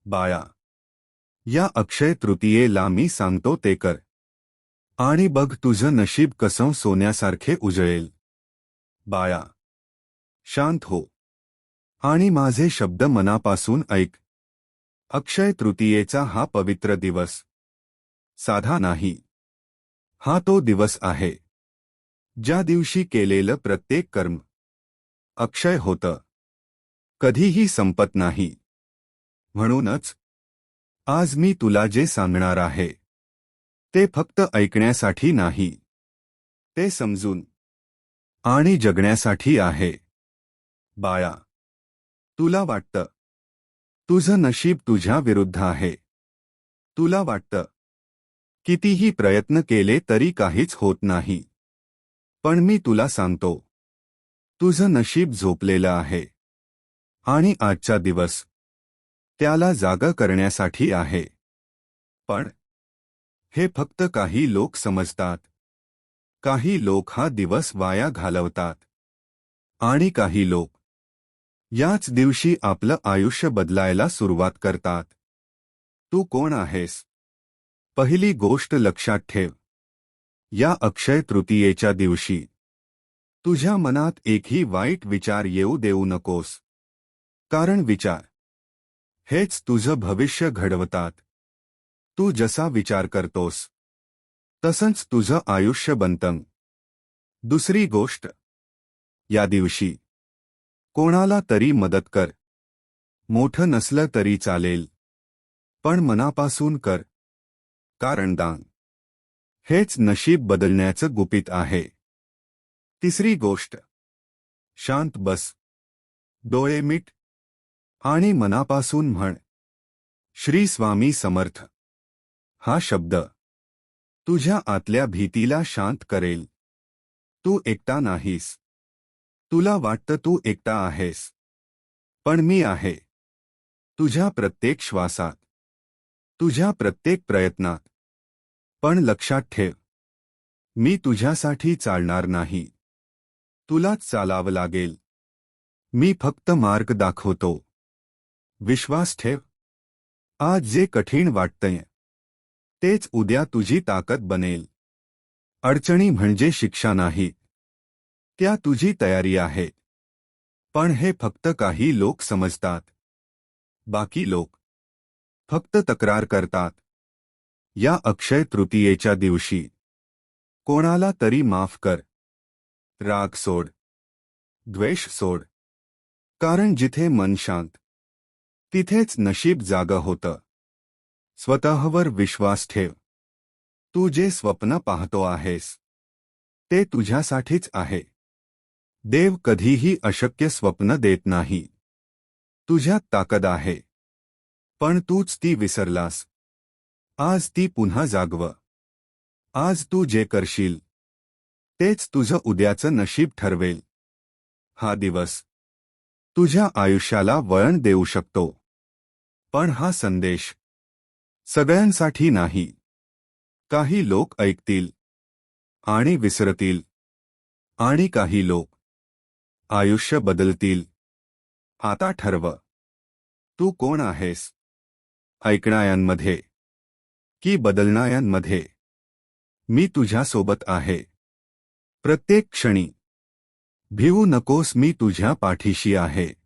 बाया, या अक्षय तृतीयेला मी सांगतो ते कर आणि बघ तुझं नशीब कसं सोन्यासारखे उजळेल. बाया, शांत हो आणि माझे शब्द मनापासून ऐक. अक्षय तृतीयेचा हा पवित्र दिवस साधा नाही. हा तो दिवस आहे ज्या दिवशी केलेलं प्रत्येक कर्म अक्षय होतं, कधीही संपत नाही. म्हणूनच आज मी तुला जे सांगणार आहे ते फक्त ऐकण्यासाठी नाही, ते समजून आणि जगण्यासाठी आहे. बाया, तुला वाटतं तुझं नशीब तुझ्या विरुद्ध आहे. तुला वाटतं कितीही प्रयत्न केले तरी काहीच होत नाही. पण मी तुला सांगतो, तुझं नशीब झोपलेलं आहे आणि आजचा दिवस त्याला जागा करण्यासाठी आहे. पण हे फक्त काही लोक समजतात. काही लोक हा दिवस वाया घालवतात आणि काही लोक याच दिवशी आपलं आयुष्य बदलायला सुरुवात करतात. तू कोण आहेस? पहिली गोष्ट लक्षात ठेव, या अक्षय तृतीयेच्या दिवशी तुझ्या मनात एकही वाईट विचार येऊ देऊ नकोस. कारण विचार हेच तुझं भविष्य घडवतात. तू जसा विचार करतोस तसंच तुझं आयुष्य बनतं. दुसरी गोष्ट, या दिवशी कोणाला तरी मदत कर. मोठं नसलं तरी चालेल, पण मनापासून कर. कारण दान हेच नशीब बदलण्याचं गुपित आहे. तिसरी गोष्ट, शांत बस, डोळे मिट आणि मनापासून म्हण, श्री स्वामी समर्थ. हा शब्द तुझ्या आतल्या भीतीला शांत करेल. तू एकटा नाहीस. तुला वाटतं तू एकटा आहेस, पण मी आहे. तुझ्या प्रत्येक श्वासात, तुझ्या प्रत्येक प्रयत्नात. पण लक्षात ठेव, मी तुझ्यासाठी चालणार नाही. तुलाच चालावं लागेल. मी फक्त मार्ग दाखवतो. विश्वास ठेव, आज जे कठीण वाटतंय तेच उद्या तुझी ताकद बनेल. अडचणी म्हणजे शिक्षा नाही, त्या तुझी तयारी आहे. पण हे फक्त काही लोक समजतात. बाकी लोक फक्त तक्रार करतात. या अक्षय तृतीयेच्या दिवशी कोणाला तरी माफ कर. राग सोड, द्वेष सोड. कारण जिथे मन शांत तिथेच नशीब जागा होतं. स्वतःवर विश्वास ठेव. तू जे स्वप्न पाहतो आहेस ते तुझ्यासाठीच आहे. देव कधीही अशक्य स्वप्न देत नाही. तुझ्यात ताकद आहे, पण तूच ती विसरलास. आज ती पुन्हा जागव. आज तू जे करशील तेच तुझं उद्याचं नशीब ठरवेल. हा दिवस तुझ्या आयुष्याला वळण देऊ शकतो. पण हा संदेश सगळ्यांसाठी नाही. काही लोक ऐकतील आणि विसरतील, आणि काही लोक आयुष्य बदलतील. आता ठरव, तू कोण आहेस? ऐकणाऱ्यांमध्ये की बदलणाऱ्यांमध्ये? मी तुझ्यासोबत आहे. प्रत्येक क्षणी. भिवू नकोस, मी तुझ्या पाठीशी आहे.